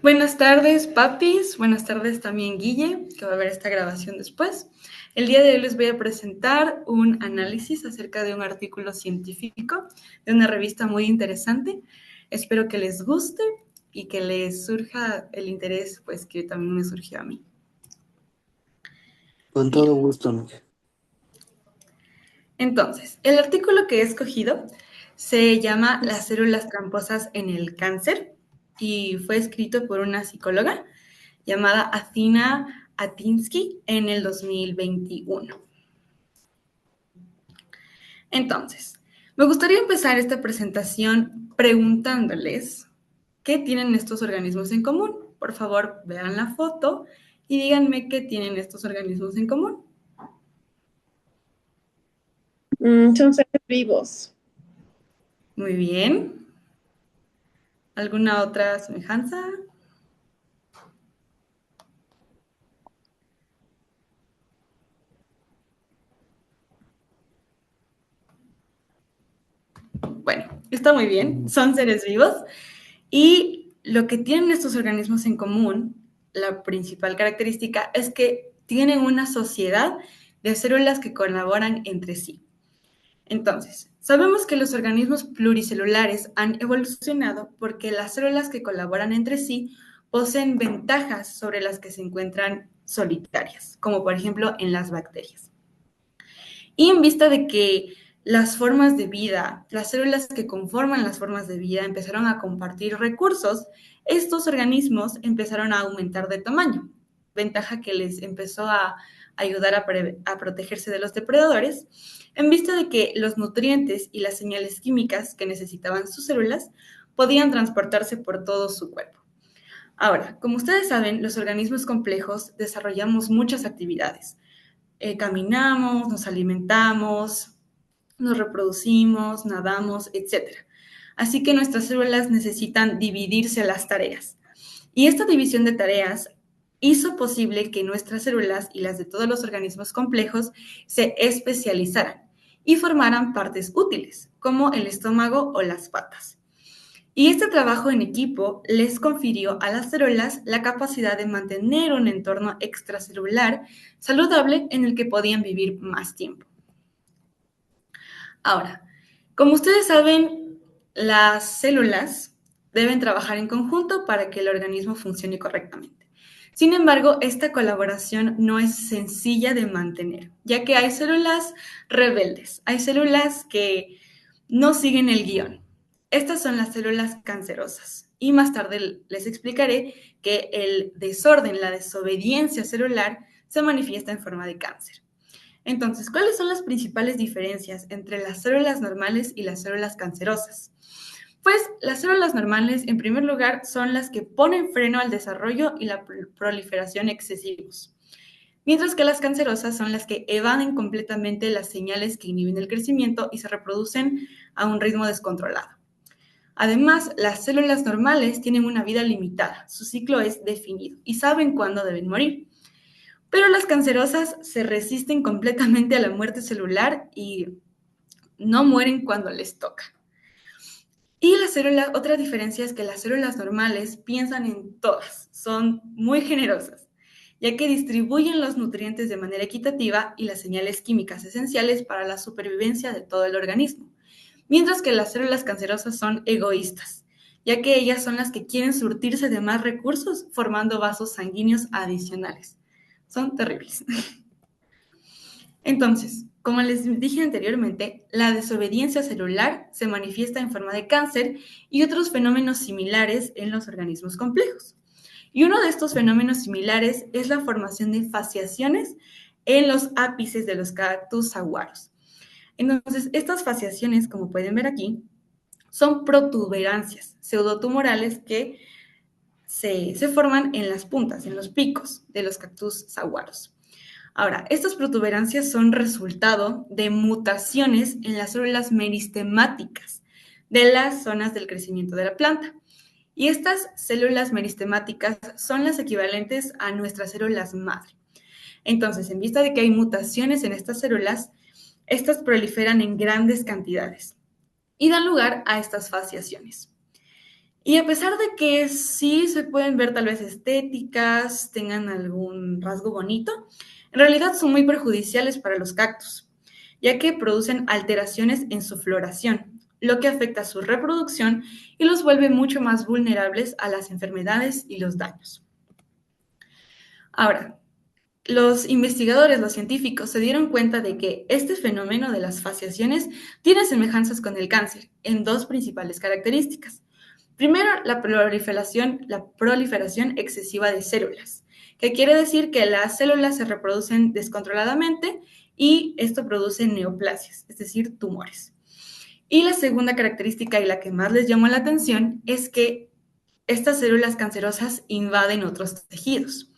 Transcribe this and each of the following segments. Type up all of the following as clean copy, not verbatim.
Buenas tardes, papis. Buenas tardes también, Guille, que va a ver esta grabación después. El día de hoy les voy a presentar un análisis acerca de un artículo científico de una revista muy interesante. Espero que les guste y que les surja el interés, pues, que también me surgió a mí. Con todo Bien. gusto, amiga. Entonces, el artículo que he escogido se llama Las células tramposas en el cáncer y fue escrito por una psicóloga llamada Athina Atinsky en el 2021. Entonces, me gustaría empezar esta presentación preguntándoles qué tienen estos organismos en común. Por favor, vean la foto y díganme qué tienen estos organismos en común. Son seres vivos. Muy bien. ¿Alguna otra semejanza? Bueno, está muy bien. Son seres vivos. Y lo que tienen estos organismos en común, la principal característica, es que tienen una sociedad de células que colaboran entre sí. Entonces, sabemos que los organismos pluricelulares han evolucionado porque las células que colaboran entre sí poseen ventajas sobre las que se encuentran solitarias, como por ejemplo en las bacterias. Y en vista de que las formas de vida, las células que conforman las formas de vida empezaron a compartir recursos, estos organismos empezaron a aumentar de tamaño, ventaja que les empezó a ayudar a protegerse de los depredadores, en vista de que los nutrientes y las señales químicas que necesitaban sus células podían transportarse por todo su cuerpo. Ahora, como ustedes saben, los organismos complejos desarrollamos muchas actividades. Caminamos, nos alimentamos, nos reproducimos, nadamos, etc. Así que nuestras células necesitan dividirse las tareas. Y esta división de tareas hizo posible que nuestras células y las de todos los organismos complejos se especializaran y formaran partes útiles, como el estómago o las patas. Y este trabajo en equipo les confirió a las células la capacidad de mantener un entorno extracelular saludable en el que podían vivir más tiempo. Ahora, como ustedes saben, las células deben trabajar en conjunto para que el organismo funcione correctamente. Sin embargo, esta colaboración no es sencilla de mantener, ya que hay células rebeldes, hay células que no siguen el guión. Estas son las células cancerosas. Y más tarde les explicaré que el desorden, la desobediencia celular, se manifiesta en forma de cáncer. Entonces, ¿cuáles son las principales diferencias entre las células normales y las células cancerosas? Pues las células normales, en primer lugar, son las que ponen freno al desarrollo y la proliferación excesivos, mientras que las cancerosas son las que evaden completamente las señales que inhiben el crecimiento y se reproducen a un ritmo descontrolado. Además, las células normales tienen una vida limitada, su ciclo es definido y saben cuándo deben morir. Pero las cancerosas se resisten completamente a la muerte celular y no mueren cuando les toca. Y las células, otra diferencia es que las células normales piensan en todas, son muy generosas, ya que distribuyen los nutrientes de manera equitativa y las señales químicas esenciales para la supervivencia de todo el organismo. Mientras que las células cancerosas son egoístas, ya que ellas son las que quieren surtirse de más recursos formando vasos sanguíneos adicionales. Son terribles. Entonces, como les dije anteriormente, la desobediencia celular se manifiesta en forma de cáncer y otros fenómenos similares en los organismos complejos. Y uno de estos fenómenos similares es la formación de fasciaciones en los ápices de los cactus saguaros. Entonces, estas fasciaciones, como pueden ver aquí, son protuberancias pseudotumorales que se forman en las puntas, en los picos de los cactus saguaros. Ahora, estas protuberancias son resultado de mutaciones en las células meristemáticas de las zonas del crecimiento de la planta. Y estas células meristemáticas son las equivalentes a nuestras células madre. Entonces, en vista de que hay mutaciones en estas células, estas proliferan en grandes cantidades y dan lugar a estas fasciaciones. Y a pesar de que sí se pueden ver tal vez estéticas, tengan algún rasgo bonito, en realidad son muy perjudiciales para los cactus, ya que producen alteraciones en su floración, lo que afecta su reproducción y los vuelve mucho más vulnerables a las enfermedades y los daños. Ahora, los investigadores, los científicos, se dieron cuenta de que este fenómeno de las fasciaciones tiene semejanzas con el cáncer en dos principales características. Primero, la proliferación excesiva de células, que quiere decir que las células se reproducen descontroladamente y esto produce neoplasias, es decir, tumores. Y la segunda característica y la que más les llamó la atención es que estas células cancerosas invaden otros tejidos.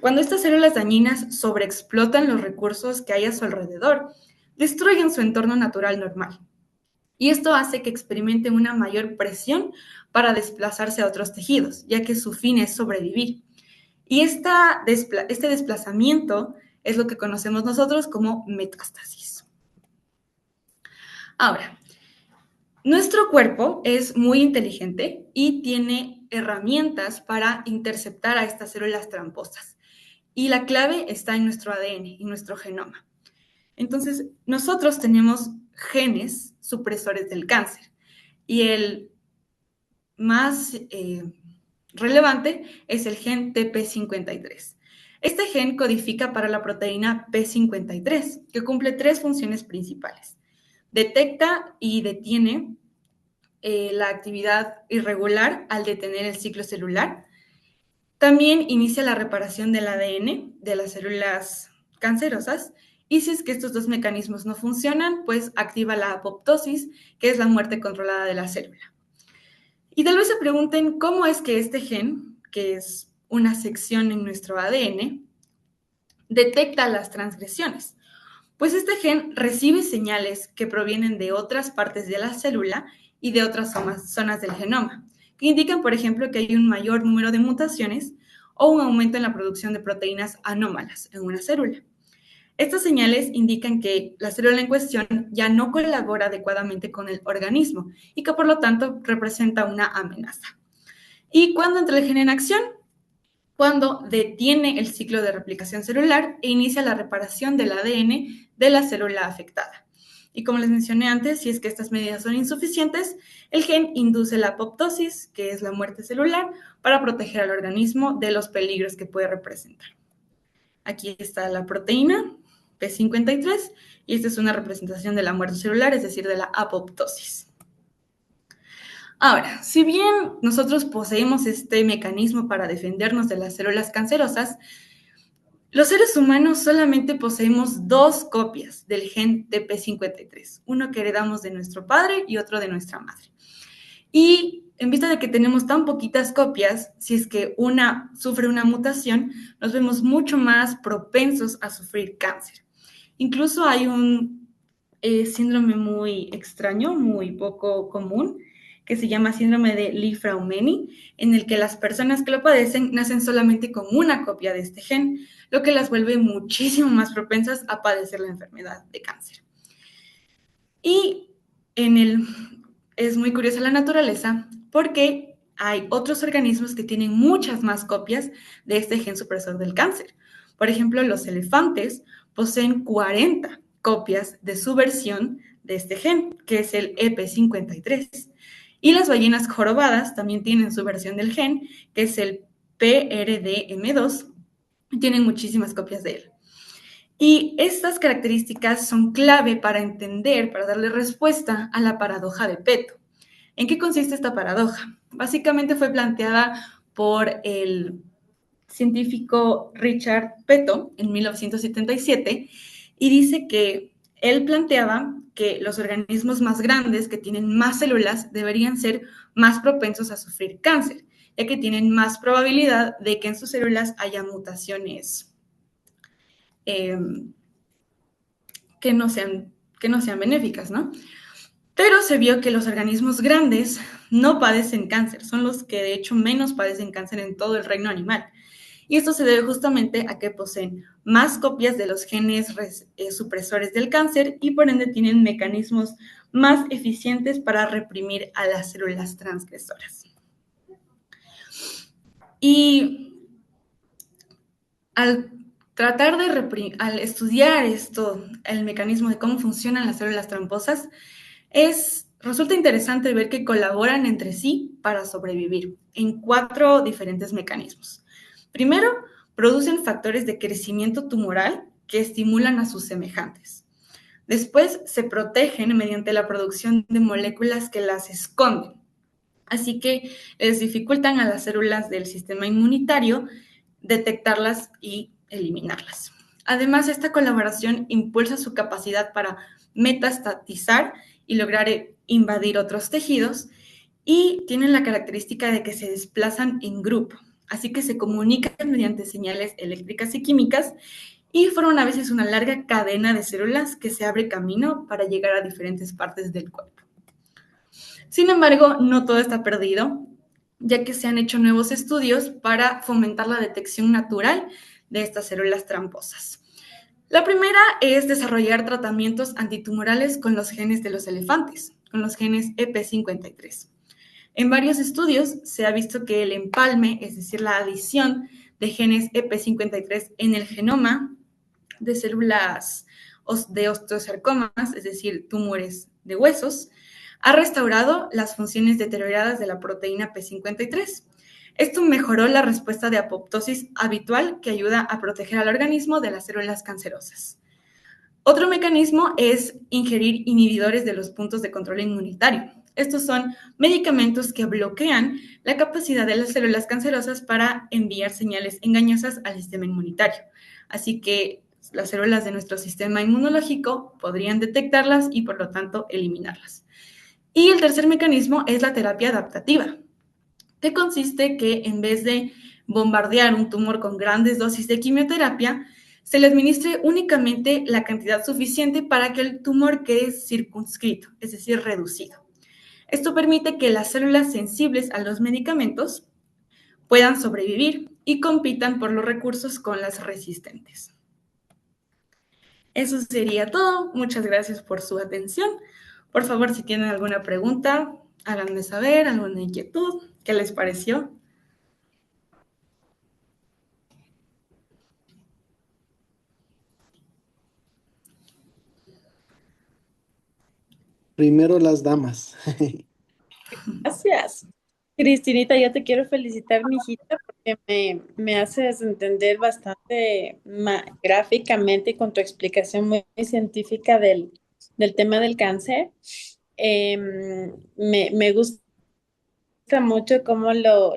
Cuando estas células dañinas sobreexplotan los recursos que hay a su alrededor, destruyen su entorno natural normal. Y esto hace que experimenten una mayor presión para desplazarse a otros tejidos, ya que su fin es sobrevivir. Y este desplazamiento es lo que conocemos nosotros como metástasis. Ahora, nuestro cuerpo es muy inteligente y tiene herramientas para interceptar a estas células tramposas. Y la clave está en nuestro ADN, en nuestro genoma. Entonces, nosotros tenemos genes supresores del cáncer. Y el más relevante es el gen TP53. Este gen codifica para la proteína P53, que cumple tres funciones principales. Detecta y detiene la actividad irregular al detener el ciclo celular. También inicia la reparación del ADN de las células cancerosas y si es que estos dos mecanismos no funcionan, pues activa la apoptosis, que es la muerte controlada de la célula. Y tal vez se pregunten cómo es que este gen, que es una sección en nuestro ADN, detecta las transgresiones. Pues este gen recibe señales que provienen de otras partes de la célula y de otras zonas del genoma, que indican, por ejemplo, que hay un mayor número de mutaciones o un aumento en la producción de proteínas anómalas en una célula. Estas señales indican que la célula en cuestión ya no colabora adecuadamente con el organismo y que por lo tanto representa una amenaza. ¿Y cuándo entra el gen en acción? Cuando detiene el ciclo de replicación celular e inicia la reparación del ADN de la célula afectada. Y como les mencioné antes, si es que estas medidas son insuficientes, el gen induce la apoptosis, que es la muerte celular, para proteger al organismo de los peligros que puede representar. Aquí está la proteína P53 y esta es una representación de la muerte celular, es decir, de la apoptosis. Ahora, si bien nosotros poseemos este mecanismo para defendernos de las células cancerosas, los seres humanos solamente poseemos dos copias del gen TP53, uno que heredamos de nuestro padre y otro de nuestra madre. Y en vista de que tenemos tan poquitas copias, si es que una sufre una mutación, nos vemos mucho más propensos a sufrir cáncer. Incluso hay un síndrome muy extraño, muy poco común, que se llama síndrome de Li-Fraumeni, en el que las personas que lo padecen nacen solamente con una copia de este gen, lo que las vuelve muchísimo más propensas a padecer la enfermedad de cáncer. Y es muy curiosa la naturaleza porque hay otros organismos que tienen muchas más copias de este gen supresor del cáncer. Por ejemplo, los elefantes poseen 40 copias de su versión de este gen, que es el EP53. Y las ballenas jorobadas también tienen su versión del gen, que es el PRDM2, y tienen muchísimas copias de él. Y estas características son clave para entender, para darle respuesta a la paradoja de Peto. ¿En qué consiste esta paradoja? Básicamente fue planteada por el científico Richard Peto en 1977 y dice que él planteaba que los organismos más grandes, que tienen más células, deberían ser más propensos a sufrir cáncer, ya que tienen más probabilidad de que en sus células haya mutaciones que no sean benéficas, ¿no? Pero se vio que los organismos grandes no padecen cáncer, son los que de hecho menos padecen cáncer en todo el reino animal. Y esto se debe justamente a que poseen más copias de los genes supresores del cáncer y por ende tienen mecanismos más eficientes para reprimir a las células transgresoras. Y al al estudiar esto, el mecanismo de cómo funcionan las células tramposas, resulta interesante ver que colaboran entre sí para sobrevivir en 4 diferentes mecanismos. Primero, producen factores de crecimiento tumoral que estimulan a sus semejantes. Después, se protegen mediante la producción de moléculas que las esconden. Así que les dificultan a las células del sistema inmunitario detectarlas y eliminarlas. Además, esta colaboración impulsa su capacidad para metastatizar y lograr invadir otros tejidos, y tienen la característica de que se desplazan en grupo, así que se comunican mediante señales eléctricas y químicas y forman a veces una larga cadena de células que se abre camino para llegar a diferentes partes del cuerpo. Sin embargo, no todo está perdido, ya que se han hecho nuevos estudios para fomentar la detección natural de estas células tramposas. La primera es desarrollar tratamientos antitumorales con los genes de los elefantes, con los genes EP53. En varios estudios se ha visto que el empalme, es decir, la adición de genes EP53 en el genoma de células de osteosarcomas, es decir, tumores de huesos, ha restaurado las funciones deterioradas de la proteína P53. Esto mejoró la respuesta de apoptosis habitual que ayuda a proteger al organismo de las células cancerosas. Otro mecanismo es ingerir inhibidores de los puntos de control inmunitario. Estos son medicamentos que bloquean la capacidad de las células cancerosas para enviar señales engañosas al sistema inmunitario. Así que las células de nuestro sistema inmunológico podrían detectarlas y por lo tanto eliminarlas. Y el tercer mecanismo es la terapia adaptativa, que consiste que en vez de bombardear un tumor con grandes dosis de quimioterapia, se le administre únicamente la cantidad suficiente para que el tumor quede circunscrito, es decir, reducido. Esto permite que las células sensibles a los medicamentos puedan sobrevivir y compitan por los recursos con las resistentes. Eso sería todo. Muchas gracias por su atención. Por favor, si tienen alguna pregunta, háganme saber, alguna inquietud. ¿Qué les pareció? Primero las damas. Gracias. Cristinita, yo te quiero felicitar, mijita, porque me haces entender bastante gráficamente y con tu explicación muy científica del tema del cáncer. Me gusta mucho cómo lo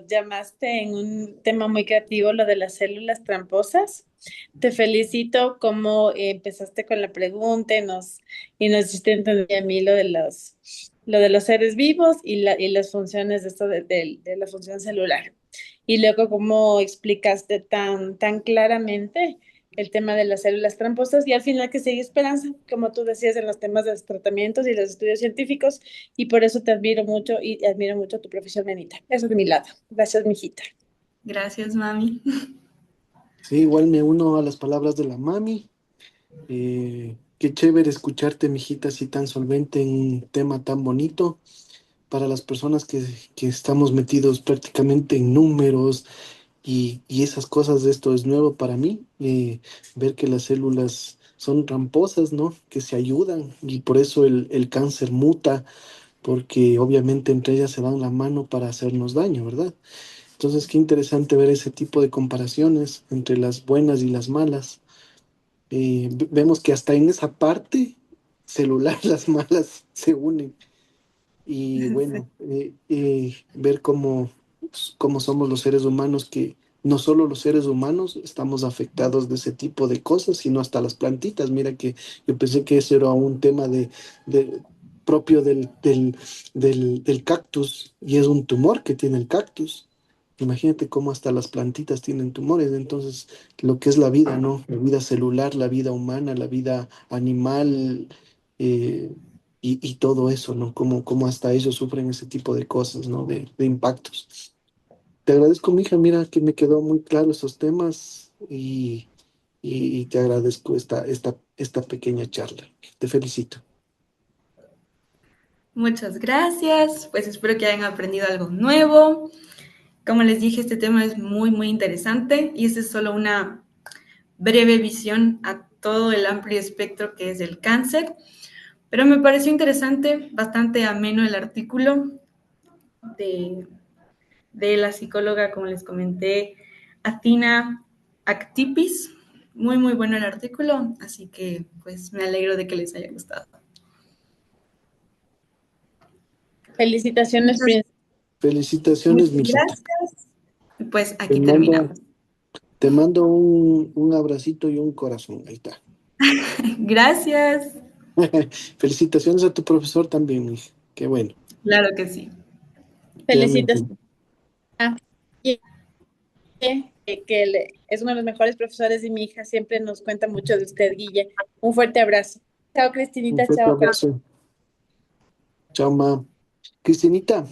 llamaste en un tema muy creativo, lo de las células tramposas. Te felicito cómo empezaste con la pregunta y nos hiciste entender a mí lo de los seres vivos y las funciones de esto de la función celular. Y luego cómo explicaste tan claramente el tema de las células tramposas y al final que sigue esperanza, como tú decías en los temas de los tratamientos y los estudios científicos, y por eso te admiro mucho y admiro mucho tu profesión, Benita. Eso es de mi lado. Gracias, mijita. Gracias, mami. Sí, igual me uno a las palabras de la mami. Qué chévere escucharte, mijita, así tan solvente en un tema tan bonito. Para las personas que estamos metidos prácticamente en números y esas cosas, de esto es nuevo para mí. Ver que las células son tramposas, ¿no? Que se ayudan y por eso el cáncer muta, porque obviamente entre ellas se dan la mano para hacernos daño, ¿verdad? Entonces, qué interesante ver ese tipo de comparaciones entre las buenas y las malas. Vemos que hasta en esa parte celular las malas se unen. Y bueno, ver cómo somos los seres humanos, que no solo los seres humanos estamos afectados de ese tipo de cosas, sino hasta las plantitas. Mira que yo pensé que ese era un tema de- propio del cactus, y es un tumor que tiene el cactus. Imagínate cómo hasta las plantitas tienen tumores. Entonces, lo que es la vida, ¿no? La vida celular, la vida humana, la vida animal, eh, y todo eso, ¿no? Cómo hasta ellos sufren ese tipo de cosas, ¿no? De impactos. Te agradezco, mija, mira que me quedó muy claro esos temas, y te agradezco esta pequeña charla. Te felicito. Muchas gracias. Pues espero que hayan aprendido algo nuevo. Como les dije, este tema es muy, muy interesante y esta es solo una breve visión a todo el amplio espectro que es el cáncer, pero me pareció interesante, bastante ameno el artículo de, de la psicóloga, como les comenté, Athina Actipis. Muy, muy bueno el artículo, así que pues me alegro de que les haya gustado. Felicitaciones, Muchas, Prince. Felicitaciones, muchas mijita. gracias. Pues Te aquí mando, terminamos. te mando un abracito y un corazón. Ahí está. Gracias. Felicitaciones a tu profesor también, mija. Qué bueno. Claro que sí. Te amo, Felicitaciones. mijita. Y que es uno de los mejores profesores y mi hija siempre nos cuenta mucho de usted, Guille. Un fuerte abrazo. Chao, Un Cristinita. fuerte Chao, abrazo. Chao, ma. Cristinita.